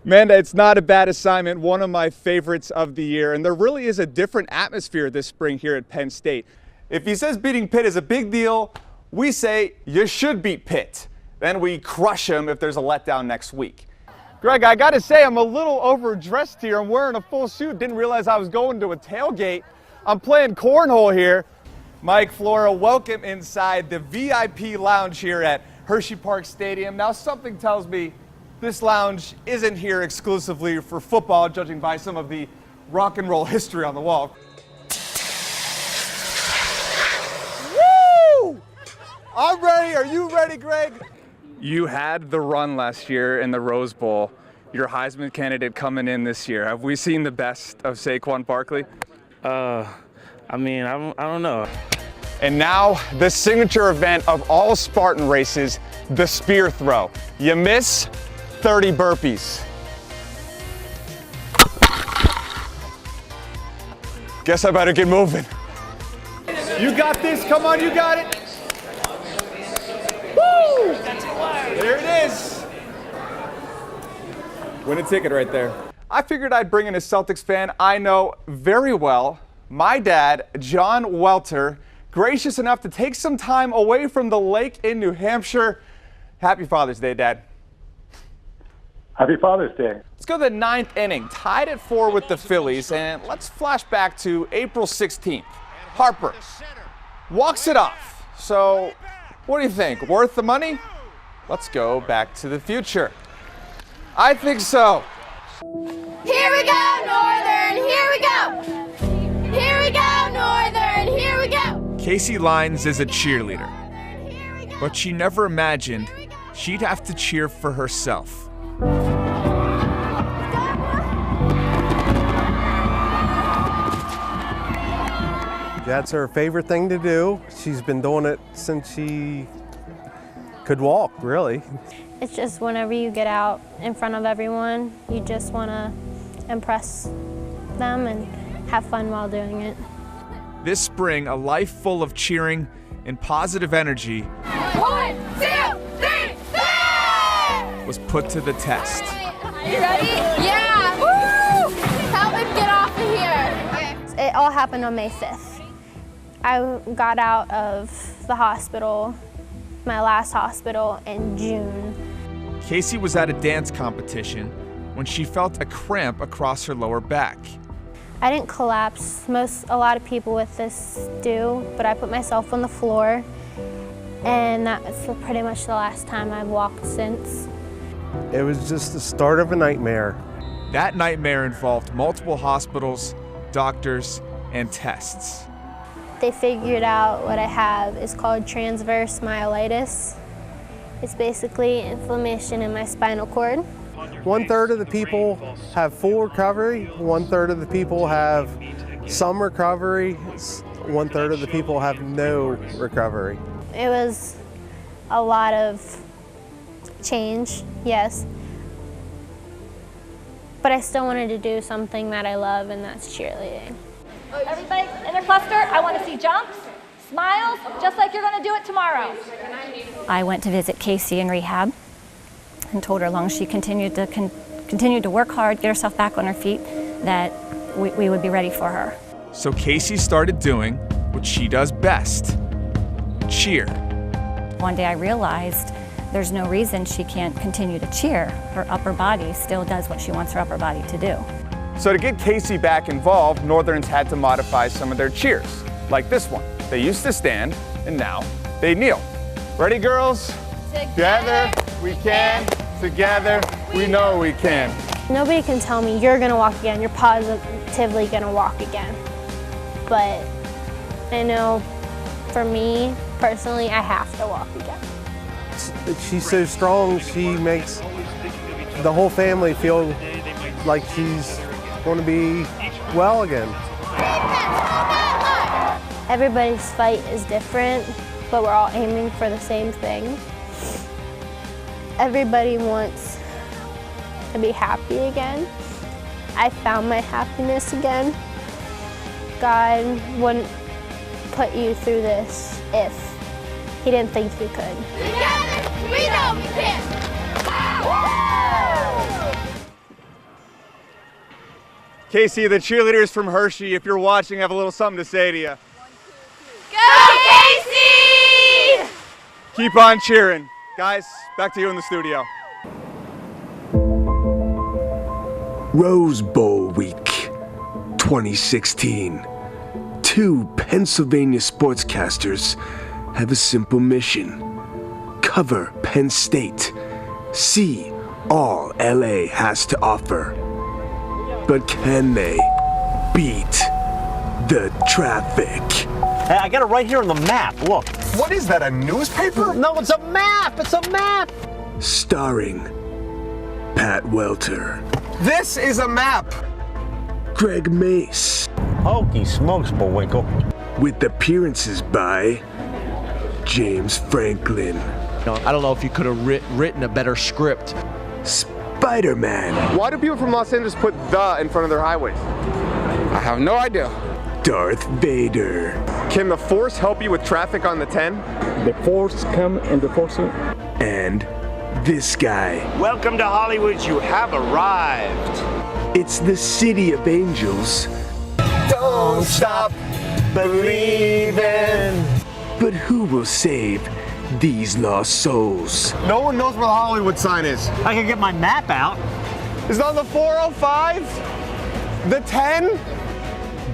Amanda, it's not a bad assignment, one of my favorites of the year, and there really is a different atmosphere this spring here at Penn State. If he says beating Pitt is a big deal, we say you should beat Pitt. Then we crush him if there's a letdown next week. Greg, I gotta say I'm a little overdressed here. I'm wearing a full suit, didn't realize I was going to a tailgate. I'm playing cornhole here. Mike Flora, welcome inside the VIP lounge here at Hershey Park Stadium. Now something tells me this lounge isn't here exclusively for football, judging by some of the rock and roll history on the wall. Woo! I'm ready. Are you ready, Greg? You had the run last year in the Rose Bowl. Your Heisman candidate coming in this year. Have we seen the best of Saquon Barkley? I don't know. And now the signature event of all Spartan races, the spear throw. You miss, 30 burpees. Guess I better get moving. You got this, come on, you got it. Woo! There it is. Win a ticket right there. I figured I'd bring in a Celtics fan I know very well, my dad, John Welter, gracious enough to take some time away from the lake in New Hampshire. Happy Father's Day, Dad. Happy Father's Day. Let's go to the 9th inning, tied at 4 with the Phillies, and let's flash back to April 16th. Harper walks it off. So, what do you think? Worth the money? Let's go back to the future. I think so. Here we go, Northern, here we go. Here we go, Northern, here we go. Casey Lines is a cheerleader, but she never imagined she'd have to cheer for herself. That's her favorite thing to do. She's been doing it since she could walk, really. It's just whenever you get out in front of everyone, you just want to impress them and have fun while doing it. This spring, a life full of cheering and positive energy 1, 2, 3, 4! was put to the test. You ready? Yeah! Woo! Help him get off of here. It all happened on May 5th. I got out of the hospital, my last hospital, in June. Casey was at a dance competition when she felt a cramp across her lower back. I didn't collapse. A lot of people with this do, but I put myself on the floor, and that's pretty much the last time I've walked since. It was just the start of a nightmare. That nightmare involved multiple hospitals, doctors, and tests. They figured out what I have is called transverse myelitis. It's basically inflammation in my spinal cord. 1/3 of the people have full recovery, 1/3 of the people have some recovery, 1/3 of the people have no recovery. It was a lot of change, yes. But I still wanted to do something that I love, and that's cheerleading. Everybody in their cluster, I want to see jumps, smiles, just like you're going to do it tomorrow. I went to visit Casey in rehab and told her as long as she continued to work hard, get herself back on her feet, that we would be ready for her. So Casey started doing what she does best, cheer. One day I realized there's no reason she can't continue to cheer. Her upper body still does what she wants her upper body to do. So to get Casey back involved, Northerns had to modify some of their cheers, like this one. They used to stand, and now they kneel. Ready, girls? Together we can, together we know we can. Nobody can tell me you're gonna walk again, you're positively gonna walk again. But I know for me, personally, I have to walk again. She's so strong, she makes the whole family feel like she's going to be well again. Everybody's fight is different, but we're all aiming for the same thing. Everybody wants to be happy again. I found my happiness again. God wouldn't put you through this if He didn't think you could. Together, we know we can. Casey, the cheerleaders from Hershey, if you're watching, have a little something to say to you. Go Casey! Keep on cheering. Guys, back to you in the studio. Rose Bowl Week 2016. Two Pennsylvania sportscasters have a simple mission. Cover Penn State. See all LA has to offer. But can they beat the traffic? Hey, I got it right here on the map. Look. What is that, a newspaper? No, it's a map. It's a map. Starring Pat Welter. This is a map. Greg Mace. Hokey smokes, Bullwinkle. With appearances by James Franklin. I don't know if you could have written a better script. Spider-Man. Why do people from Los Angeles put "the" in front of their highways? I have no idea. Darth Vader. Can the Force help you with traffic on the 10? The Force come and the Force in. And this guy. Welcome to Hollywood, you have arrived. It's the City of Angels. Don't stop believing. But who will save these lost souls? No one knows where the Hollywood sign is. I can get my map out. Is it on the 405? The 10?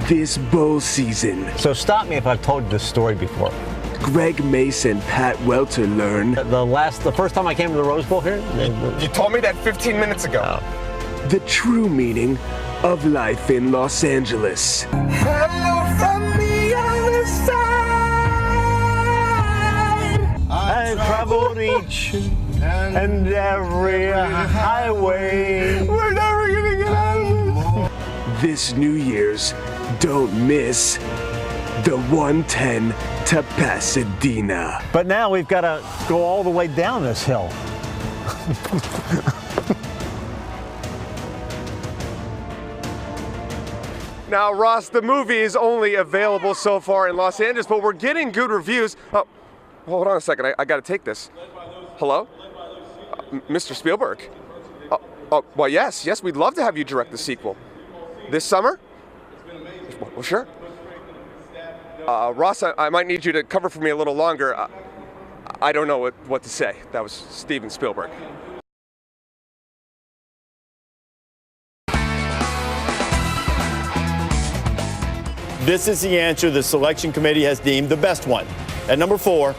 This bowl season. So stop me if I've told you this story before. Greg Mace and Pat Welter learn. The first time I came to the Rose Bowl here? You told me that 15 minutes ago. The true meaning of life in Los Angeles. Hello from the other side. I traveled each and every highway. We're never gonna get out of this. This New Year's, don't miss the 110 to Pasadena. But now we've got to go all the way down this hill. Now, Ross, the movie is only available so far in Los Angeles, but we're getting good reviews. Oh, hold on a second. I got to take this. Hello? Mr. Spielberg? Well, yes, we'd love to have you direct the sequel. This summer? Well, sure. Ross, I might need you to cover for me a little longer. I don't know what to say. That was Steven Spielberg. This is the answer the selection committee has deemed the best one. At number 4.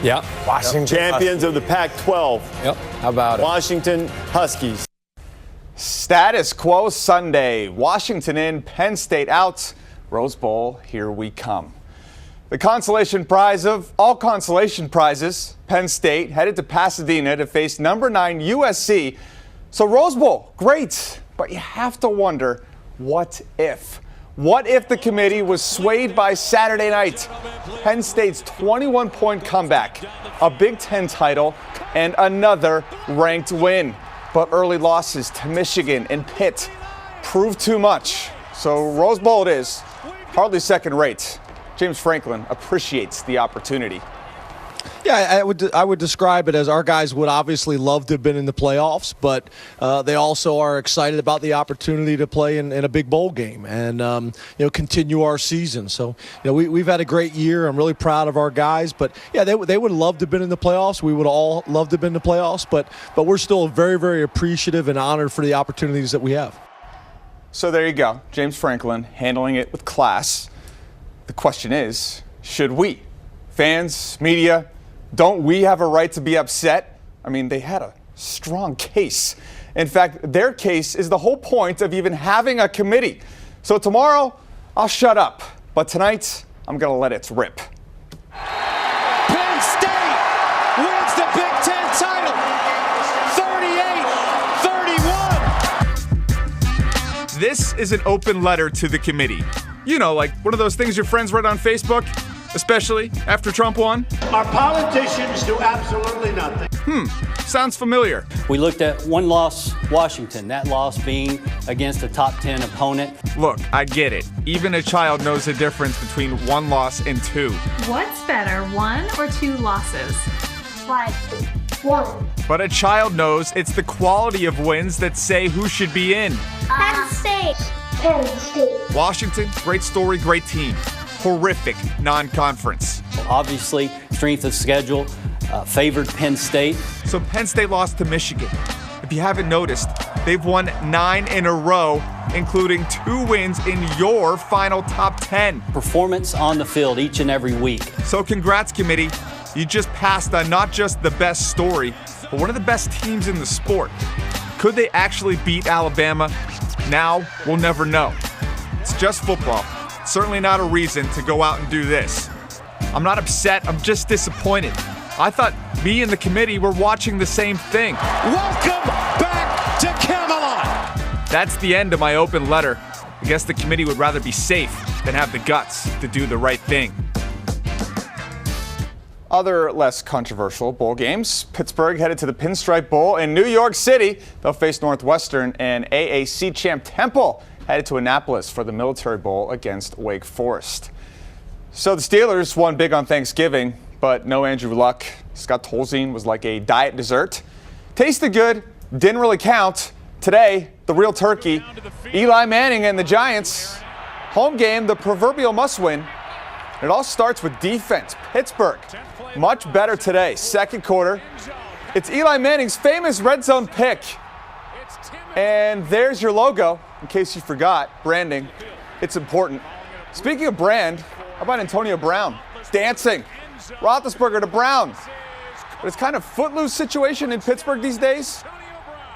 Yep. Washington Champions Huskies. of the Pac-12. Yep. How about it? Washington Huskies. Status quo Sunday. Washington in, Penn State out. Rose Bowl, here we come. The consolation prize of all consolation prizes, Penn State headed to Pasadena to face number 9 USC. So Rose Bowl, great, but you have to wonder, what if? What if the committee was swayed by Saturday night? Penn State's 21-point comeback, a Big Ten title, and another ranked win. But early losses to Michigan and Pitt proved too much. So Rose Bowl it is, hardly second rate. James Franklin appreciates the opportunity. Yeah, I would describe it as our guys would obviously love to have been in the playoffs, but they also are excited about the opportunity to play in a big bowl game and continue our season. So we've had a great year. I'm really proud of our guys, but yeah, they would love to have been in the playoffs. We would all love to have been in the playoffs, but we're still very, very appreciative and honored for the opportunities that we have. So there you go, James Franklin handling it with class. The question is, should we, fans, media? Don't we have a right to be upset? I mean, they had a strong case. In fact, their case is the whole point of even having a committee. So tomorrow, I'll shut up. But tonight, I'm going to let it rip. Penn State wins the Big Ten title, 38-31. This is an open letter to the committee. You know, like one of those things your friends write on Facebook, especially after Trump won. Our politicians do absolutely nothing. Sounds familiar. We looked at one loss, Washington, that loss being against a top 10 opponent. Look, I get it. Even a child knows the difference between one loss and two. What's better, 1 or 2 losses? 1. 1. But a child knows it's the quality of wins that say who should be in. Penn State. Penn State. Washington, great story, great team. Horrific non-conference. Obviously, strength of schedule favored Penn State. So Penn State lost to Michigan. If you haven't noticed, they've won 9 in a row, including 2 wins in your final top 10. Performance on the field each and every week. So congrats, committee. You just passed on not just the best story, but one of the best teams in the sport. Could they actually beat Alabama? Now, we'll never know. It's just football. Certainly not a reason to go out and do this. I'm not upset, I'm just disappointed. I thought me and the committee were watching the same thing. Welcome back to Camelot. That's the end of my open letter. I guess the committee would rather be safe than have the guts to do the right thing. Other less controversial bowl games. Pittsburgh headed to the Pinstripe Bowl in New York City. They'll face Northwestern, and AAC champ Temple headed to Annapolis for the Military Bowl against Wake Forest. So the Steelers won big on Thanksgiving, but no Andrew Luck. Scott Tolzien was like a diet dessert. Tasted good, didn't really count. Today, the real turkey, Eli Manning and the Giants. Home game, the proverbial must-win. It all starts with defense. Pittsburgh, much better today. Second quarter. It's Eli Manning's famous red zone pick. And there's your logo, in case you forgot. Branding. It's important. Speaking of brand, how about Antonio Brown? Dancing. Roethlisberger to Brown. But it's kind of footloose situation in Pittsburgh these days.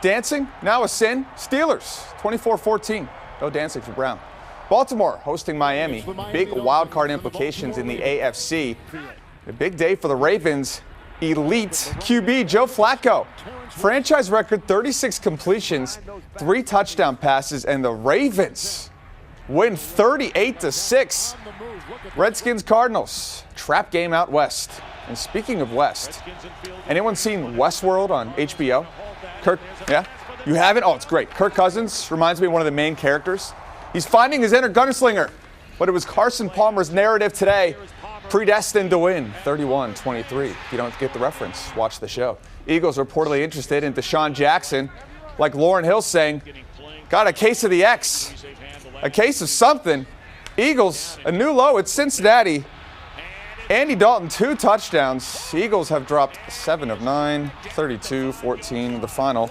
Dancing, now a sin. Steelers, 24-14. No dancing for Brown. Baltimore hosting Miami. Big wild card implications in the AFC. A big day for the Ravens. Elite QB Joe Flacco. Franchise record 36 completions, 3 touchdown passes, and the Ravens win 38-6. Redskins Cardinals. Trap game out west. And speaking of West, anyone seen Westworld on HBO? Kirk, yeah? You haven't? Oh, it's great. Kirk Cousins reminds me of one of the main characters. He's finding his inner gunslinger, but it was Carson Palmer's narrative today. Predestined to win, 31-23. If you don't get the reference, watch the show. Eagles reportedly interested in Deshaun Jackson. Like Lauryn Hill saying, got a case of the X. A case of something. Eagles, a new low at Cincinnati. Andy Dalton, 2 touchdowns. Eagles have dropped 7 of 9, 32-14 the final.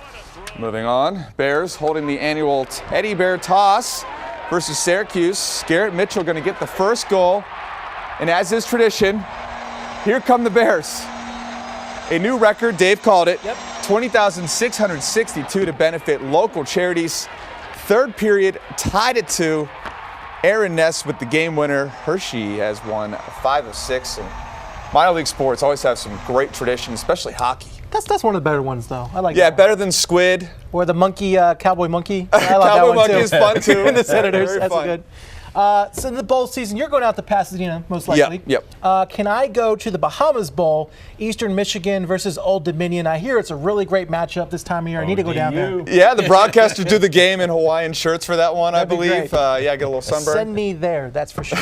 Moving on, Bears holding the annual Teddy Bear toss versus Syracuse. Garrett Mitchell going to get the first goal. And as is tradition, here come the Bears. A new record, Dave called it, 20,662 to benefit local charities. Third period, tied at 2. Aaron Ness with the game winner. Hershey has won 5 of 6. And minor league sports always have some great traditions, especially hockey. That's one of the better ones, though. I like that. Yeah, one. better than Squid. Or the monkey, Cowboy Monkey. I like Cowboy that one Monkey too. is fun, too. And the Senators, Very that's fun. good. So in the bowl season, you're going out to Pasadena, most likely. Yep. Can I go to the Bahamas Bowl, Eastern Michigan versus Old Dominion? I hear it's a really great matchup this time of year. I need to go down there. Yeah, the broadcasters do the game in Hawaiian shirts for that one, I believe. Great. Yeah, get a little sunburn. Send me there, that's for sure.